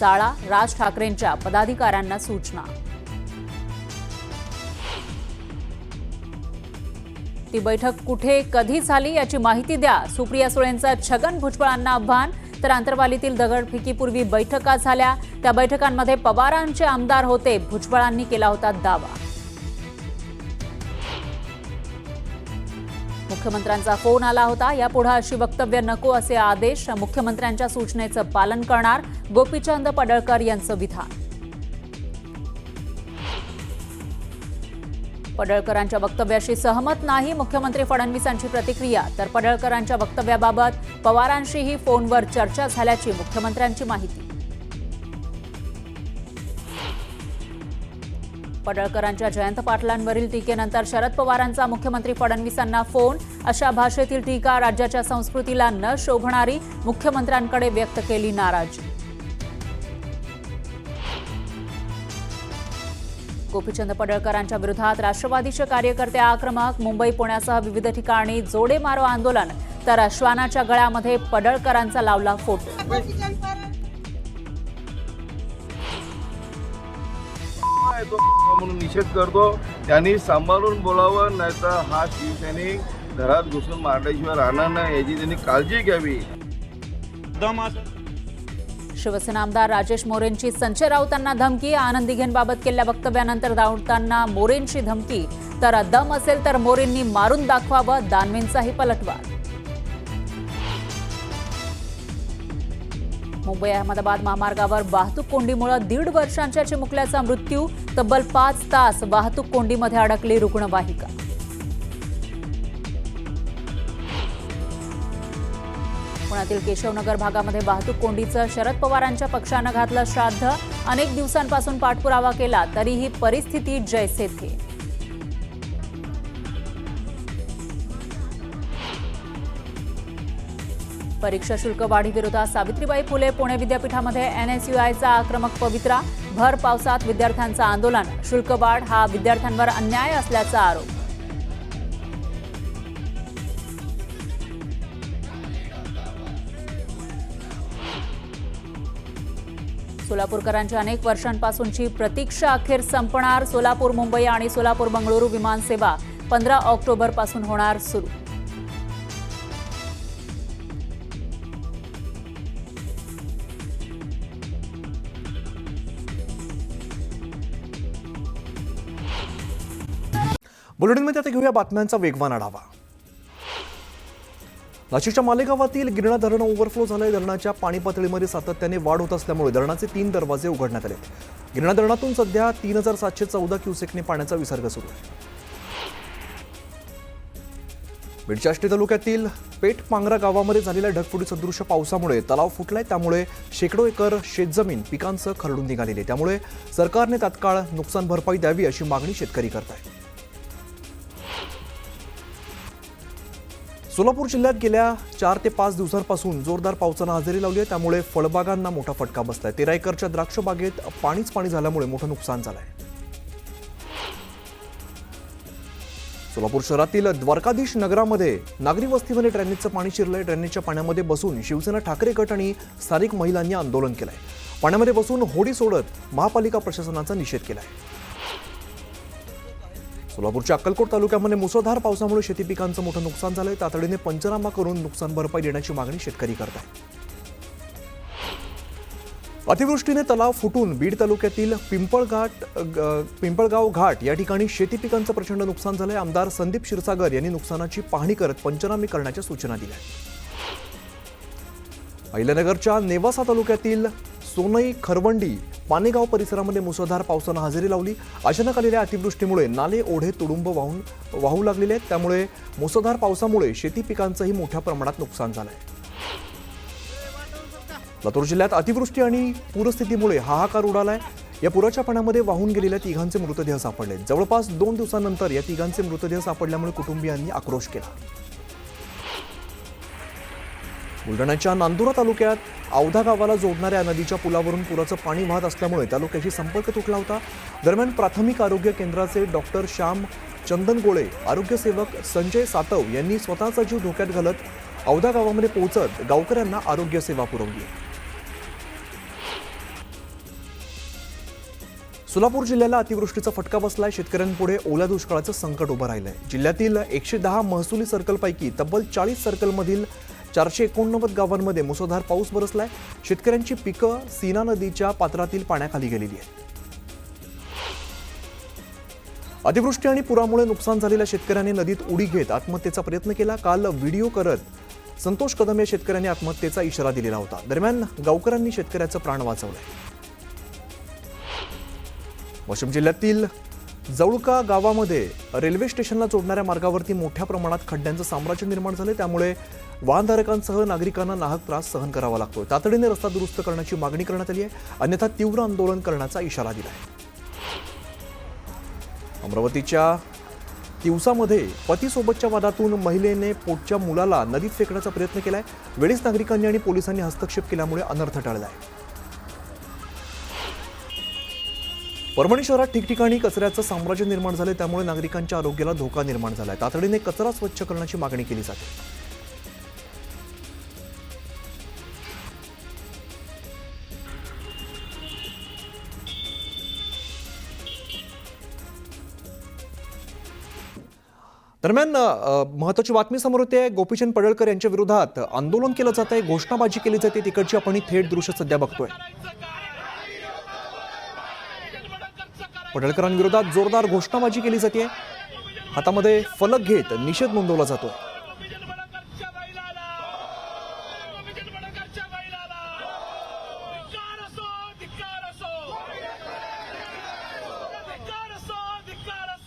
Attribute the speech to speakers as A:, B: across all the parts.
A: टाळा, राज ठाकरेंच्या पदाधिकाऱ्यांना सूचना। ती बैठक कुठे कधी झाली याची माहिती द्या, सुप्रिया सुळेंचं छगन भुजबळांना आव्हान। तर आंतरवालीतील दगडफेकीपूर्वी बैठका झाल्या, त्या बैठकांमध्ये पवारांचे आमदार होते, भुजबळांनी केला होता दावा। मुख्यमंत्र्यांचा फोन आला होता, यापुढे अशी वक्तव्य नको असे आदेश, मुख्यमंत्र्यांच्या सूचनेचं पालन करणार, गोपीचंद पडळकर यांचं विधान। पडळकरांच्या वक्तव्याशी सहमत नाही, मुख्यमंत्री फडणवीसांची प्रतिक्रिया। तर पडळकरांच्या वक्तव्याबाबत पवारांशीही फोनवर चर्चा झाल्याची मुख्यमंत्र्यांची माहिती। पडळकरांच्या जयंत पाटलांवरील टीकेनंतर शरद पवारांचा मुख्यमंत्री फडणवीसांना फोन, अशा भाषेतील टीका राज्याच्या संस्कृतीला न शोभणारी, मुख्यमंत्र्यांकडे व्यक्त केली नाराजी। गोपीचंद पडळकरांच्या विरोधात राष्ट्रवादीचे कार्यकर्ते आक्रमक, मुंबई पुण्यासह विविध ठिकाणी जोडे मारो आंदोलन। तर श्वानाच्या गळ्यामध्ये पडळकरांचा लावला फोटो।
B: म्हणून निषेध करतो, त्यांनी सांभाळून बोलावं, नाहीतर हा शिवसैनिक घरात घुसून मारल्याशिवाय राहणार नाही याची त्यांनी काळजी घ्यावी।
A: शिवसेना आमदार राजेश मोरेंची संजय राऊतांना धमकी, आनंद दिघेंबाबत केलेल्या वक्तव्यानंतर राऊतांना मोरेंची धमकी। तर दम असेल तर मोरेंनी मारून दाखवावं, दानवेंचाही पलटवार। मुंबई अहमदाबाद महामार्गावर वाहतूक कोंडीमुळे 1.5 वर्षांच्या चिमुकल्याचा मृत्यू, तब्बल 5 तास वाहतूक कोंडीमध्ये अडकली रुग्णवाहिका। पुण्यातील केशवनगर भागामध्ये वाहतूक कोंडीचं शरद पवारांच्या पक्षानं घातलं श्राद्ध, अनेक दिवसांपासून पाठपुरावा केला तरीही परिस्थिती जैसे थे। परीक्षा शुल्क वाढीविरोधात सावित्रीबाई फुले पुणे विद्यापीठामध्ये NSUIचा आक्रमक पवित्रा, भर पावसात विद्यार्थ्यांचं आंदोलन, शुल्क वाढ हा विद्यार्थ्यांवर अन्याय असल्याचा आरोप। सोलापूरकरांची अनेक वर्षांपासूनची प्रतीक्षा अखेर संपणार, सोलापूर मुंबई आणि सोलापूर बंगळुरू विमानसेवा 15 ऑक्टोबरपासून होणार सुरू।
C: बुलेटिनमध्ये आता घेऊया बातम्यांचा वेगवान आढावा। नाशिकच्या मालेगावातील गिरणा धरण ओव्हरफ्लो झालंय, धरणाच्या पाणी पातळीमध्ये सातत्याने वाढ होत असल्यामुळे धरणाचे 3 दरवाजे उघडण्यात आले। गिरणा धरणातून सध्या 3714 क्युसेकने पाण्याचा विसर्ग सुरू आहे। बीडच्या आष्टी तालुक्यातील पेठपांगरा गावामध्ये झालेल्या ढगफुटी सदृश पावसामुळे तलाव फुटलाय, त्यामुळे शेकडो एकर शेतजमीन पिकांसह खरडून निघालेली आहे। त्यामुळे सरकारने तात्काळ नुकसान भरपाई द्यावी अशी मागणी शेतकरी करत आहेत। सोलापूर जिल्ह्यात गेल्या 4 ते 5 दिवसांपासून जोरदार पावसानं हजेरी लावली आहे, त्यामुळे फळबागांना मोठा फटका बसलाय। 13 एकरच्या द्राक्ष बागेत पाणीच पाणी झाल्यामुळे मोठं नुकसान झालंय। सोलापूर शहरातील द्वारकाधीश नगरामध्ये नागरी वस्तीमध्ये ड्रेनेजचं पाणी शिरलंय। ड्रेनेजच्या पाण्यामध्ये बसून शिवसेना ठाकरे गट आणि स्थानिक महिलांनी आंदोलन केलंय। पाण्यामध्ये बसून होडी सोडत महापालिका प्रशासनाचा निषेध केलाय। सोलापूरच्या अक्कलकोट तालुक्यामध्ये मुसळधार पावसामुळे शेती पिकांचं मोठं नुकसान झालंय। तातडीने पंचनामा करून नुकसान भरपाई देण्याची मागणी शेतकरी करत आहेत। अतिवृष्टीने तलाव फुटून बीड तालुक्यातील पिंपळगाव घाट या ठिकाणी शेती पिकांचं प्रचंड नुकसान झालंय। आमदार संदीप क्षीरसागर यांनी नुकसानाची पाहणी करत पंचनामे करण्याच्या सूचना दिल्या। अहिल्यानगरच्या नेवासा तालुक्यातील सोनई, खरवंडी, पानेगाव परिसरामध्ये मुसळधार पावसानं हजेरी लावली। अचानक आलेल्या अतिवृष्टीमुळे नाले ओढे तुडुंब वाहू लागलेले आहेत, त्यामुळे मुसळधार पावसामुळे शेती पिकांचंही मोठ्या प्रमाणात नुकसान झालंय। लातूर जिल्ह्यात अतिवृष्टी आणि पूरस्थितीमुळे हाहाकार उडालाय। या पुराच्या पाण्यामध्ये वाहून गेलेल्या तिघांचे मृतदेह सापडले। जवळपास 2 दिवसांनंतर या तिघांचे मृतदेह सापडल्यामुळे कुटुंबियांनी आक्रोश केला। बुलढाण्याच्या नांदुरा तालुक्यात औधा गावाला जोडणाऱ्या नदीच्या पुलावरून पुराचं पाणी वाहत असल्यामुळे तालुक्याशी संपर्क तुटला होता। दरम्यान प्राथमिक आरोग्य केंद्राचे डॉक्टर श्याम चंदनगोळे, आरोग्यसेवक संजय सातव यांनी स्वतःचा जीव धोक्यात घालत औधा गावामध्ये पोहोचत गावकऱ्यांना आरोग्य सेवा पुरवली। सोलापूर जिल्ह्याला अतिवृष्टीचा फटका बसलाय. शेतकऱ्यांपुढे ओल्या दुष्काळाचं संकट उभं राहिलंय. जिल्ह्यातील 110 महसुली सर्कलपैकी तब्बल 40 सर्कलमधील 489 गावांमध्ये मुसळधार पाऊस बरसलाय. शेतकऱ्यांची पिकं सीना नदीच्या पात्रातील पाण्याखाली गेलेली आहेत. अतिवृष्टी आणि पुरामुळे नुकसान झालेल्या शेतकऱ्यांनी नदीत उडी घेत आत्महत्येचा प्रयत्न केला. काल व्हिडिओ करत संतोष कदम या शेतकऱ्यांनी आत्महत्येचा इशारा दिलेला होता. दरम्यान गावकऱ्यांनी शेतकऱ्याचं प्राण वाचवलंय. वाशिम जिल्ह्यातील जवळका गावामध्ये रेल्वे स्टेशनला जोडणाऱ्या मार्गावरती मोठ्या प्रमाणात खड्ड्यांचं साम्राज्य निर्माण झाले. त्यामुळे वाहनधारकांसह नागरिकांना नाहक त्रास सहन करावा लागतोय. तातडीने रस्ता दुरुस्त करण्याची मागणी करण्यात आली आहे. अन्यथा तीव्र आंदोलन करण्याचा इशारा दिला आहे. अमरावतीच्या तिवसामध्ये पतीसोबतच्या वादातून महिलेने पोटच्या मुलाला नदीत फेकण्याचा प्रयत्न केलाय. वेळीच नागरिकांनी आणि पोलिसांनी हस्तक्षेप केल्यामुळे अनर्थ टळलाय. परभणी शहरात ठिकठिकाणी कचऱ्याचं साम्राज्य निर्माण झाले. त्यामुळे नागरिकांच्या आरोग्याला धोका निर्माण झालाय. तातडीने कचरा स्वच्छ करण्याची मागणी केली जाते. दरम्यान महत्वाची बातमी समोर येते. गोपीचंद पडळकर यांच्या विरोधात आंदोलन केलं जात आहे. घोषणाबाजी केली जाते. तिकडची आपण ही थेट दृश्य सध्या बघतोय. पडळकरांविरोधात जोरदार घोषणाबाजी केली जाते. हातामध्ये फलक घेत निषेध नोंदवला जातोय.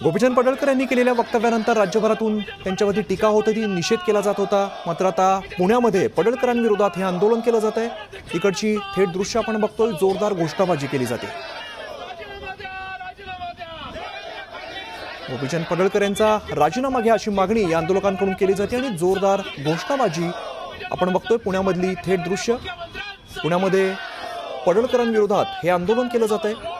C: गोपीचंद पडळकर यांनी केलेल्या वक्तव्यानंतर राज्यभरातून त्यांच्यावरती टीका होत होती, निषेध केला जात होता. मात्र आता पुण्यामध्ये पडळकरांविरोधात हे आंदोलन केलं जात आहे. तिकडची थेट दृश्य आपण बघतोय. जोरदार घोषणाबाजी केली जाते. गोपीचंद पडळकर यांचा राजीनामा घ्या अशी मागणी या आंदोलकांकडून केली जाते आणि जोरदार घोषणाबाजी आपण बघतोय. पुण्यामधली थेट दृश्य. पुण्यामध्ये पडळकरांविरोधात हे आंदोलन केलं जात आहे.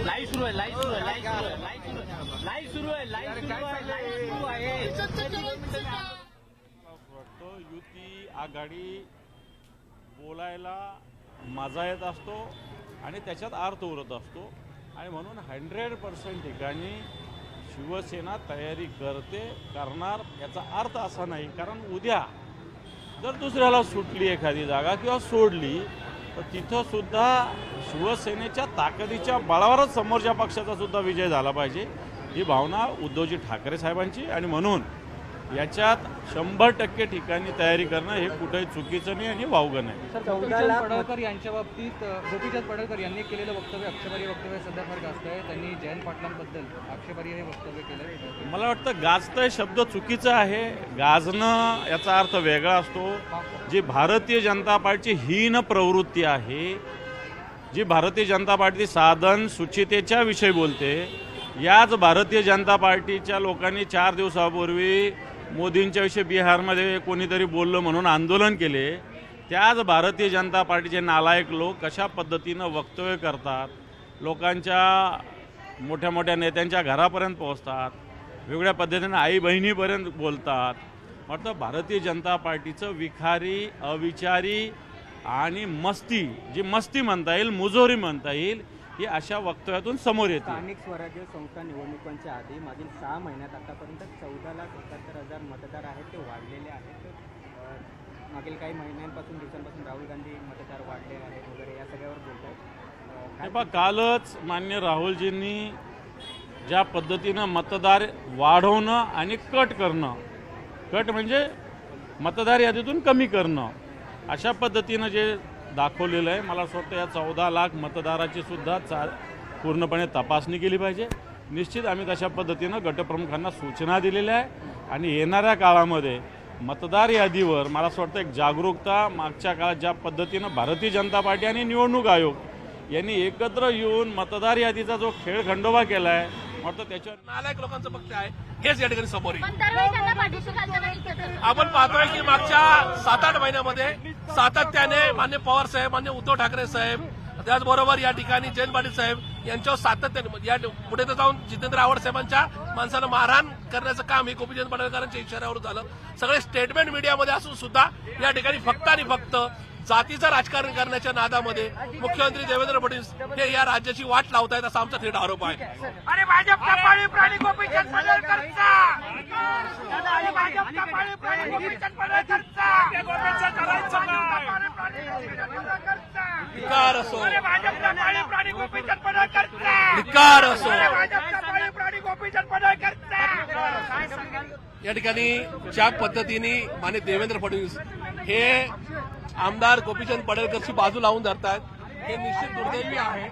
D: लाईव्ह सुरू आहे. युती आघाडी बोलायला मजा येत असतो आणि त्याच्यात अर्थ उरत असतो आणि म्हणून 100% ठिकाणी शिवसेना तयारी करणार याचा अर्थ असा नाही. कारण उद्या जर दुसऱ्याला सुटली एखादी जागा किंवा सोडली तर तिथं सुद्धा शिवसेनेच्या ताकदीच्या बळावरच समोरच्या पक्षाचा सुद्धा विजय झाला पाहिजे ही भावना उद्धवजी ठाकरे साहेबांची. आणि म्हणून याच्यात 100% ठिकाणी तयारी करणं हे कुठेही चुकीचं नाही आणि वावगं नाही.
E: गोपीचंद पडळकर यांच्या बाबतीत गोपीचंद पडळकर यांनी केलेलं वक्तव्य आक्षेपार्ह वक्तव्य सध्या फार गाजत आहे. त्यांनी जयंत पाटलांबद्दल आक्षेपार्ह हे वक्तव्य केलं.
D: मला वाटतं गाजतंय शब्द चुकीचा आहे. गाजणं याचा अर्थ वेगळा असतो. जी भारतीय जनता पार्टीची हीन प्रवृत्ती आहे, जी भारतीय जनता पार्टी साधन सुचितेच्या विषयी बोलते, याच भारतीय जनता पार्टीच्या लोकांनी 4 दिवसापूर्वी मोदींच्या विषयी बिहारमध्ये कोणीतरी बोललं म्हणून आंदोलन केले. त्याच भारतीय जनता पार्टीचे नालायक लोक कशा पद्धतीनं वक्तव्य करतात, लोकांच्या मोठ्या मोठ्या नेत्यांच्या घरापर्यंत पोहोचतात, वेगळ्या पद्धतीनं आई बहिणीपर्यंत बोलतात. म्हटलं भारतीय जनता पार्टीचं विखारी, अविचारी आणि जी मस्ती म्हणता येईल, मुजोरी म्हणता येईल, ही अशा वक्तव्यातून समोर येते.
E: स्थानिक स्वराज्य संस्था निवडणुकांच्या आधी मागील 6 महिन्यात आतापर्यंत 14,71,000 मतदार आहेत ते वाढलेले आहेत. मागील काही महिन्यांपासून दिवसांपासून राहुल गांधी मतदार वाढले आहेत वगैरे या सगळ्यावर बोलतात.
D: कालच मान्य राहुलजींनी ज्या पद्धतीनं मतदार वाढवणं आणि कट म्हणजे मतदार यादीतून कमी करणं अशा पद्धतीनं जे दाखवलेलं आहे, मला असं वाटतं या 14 लाख मतदाराची सुद्धा पूर्णपणे तपासणी केली पाहिजे. निश्चित आम्ही तशा पद्धतीनं गटप्रमुखांना सूचना दिलेल्या आहे आणि येणाऱ्या काळामध्ये मतदार यादीवर मला असं वाटतं एक जागरूकता मागच्या काळात ज्या पद्धतीनं भारतीय जनता पार्टी आणि निवडणूक आयोग यांनी एकत्र येऊन मतदार यादीचा जो खेळ खंडोबा केला आहे, वाटतं त्याच्यावर
F: नालायक लोकांचा पक्ष आहे. हेच या ठिकाणी समोर येईल.
G: पण दरवेळी त्यांना पाठीशी घालताना दिसतं तर.
F: आपण पाहतोय की मागच्या 7-8 महिन्यामध्ये सातत्याने मान्य पवार साहेब, मान्य उद्धव ठाकरे साहेब, त्याचबरोबर या ठिकाणी जयंत पाटील साहेब यांच्यावर सातत्याने या पुढे तर जाऊन जितेंद्र आव्हाड साहेबांच्या माणसाला मारहाण करण्याचं काम हे गोपीचंद पडळकरांच्या इशाऱ्यावर झालं. सगळे स्टेटमेंट मीडियामध्ये असून सुद्धा या ठिकाणी फक्त आणि फक्त जातीचं राजकारण करण्याच्या नादामध्ये मुख्यमंत्री देवेंद्र फडणवीस हे या राज्याची वाट लावतायत असा आमचा थेट आरोप आहे.
H: अरे भाजपचा पाळीव प्राणी गोपीचंद पडळकरचा, अरे भाजपचा पाळीव प्राणी गोपीचंद पडळकरचा,
F: धिक्कार असो,
H: अरे भाजपचा पाळीव प्राणी गोपीचंद पडळकरचा,
F: धिक्कार असो.
H: अरे भाजपचा पाळीव प्राणी गोपीचंद पडळकरचा.
F: या ठिकाणी ज्या पद्धतीने मान्य देवेंद्र फडणवीस हे आमदार गोपीचंद पडळकरची बाजू लावून धरतायत हे निश्चित दुर्दैवी आहे.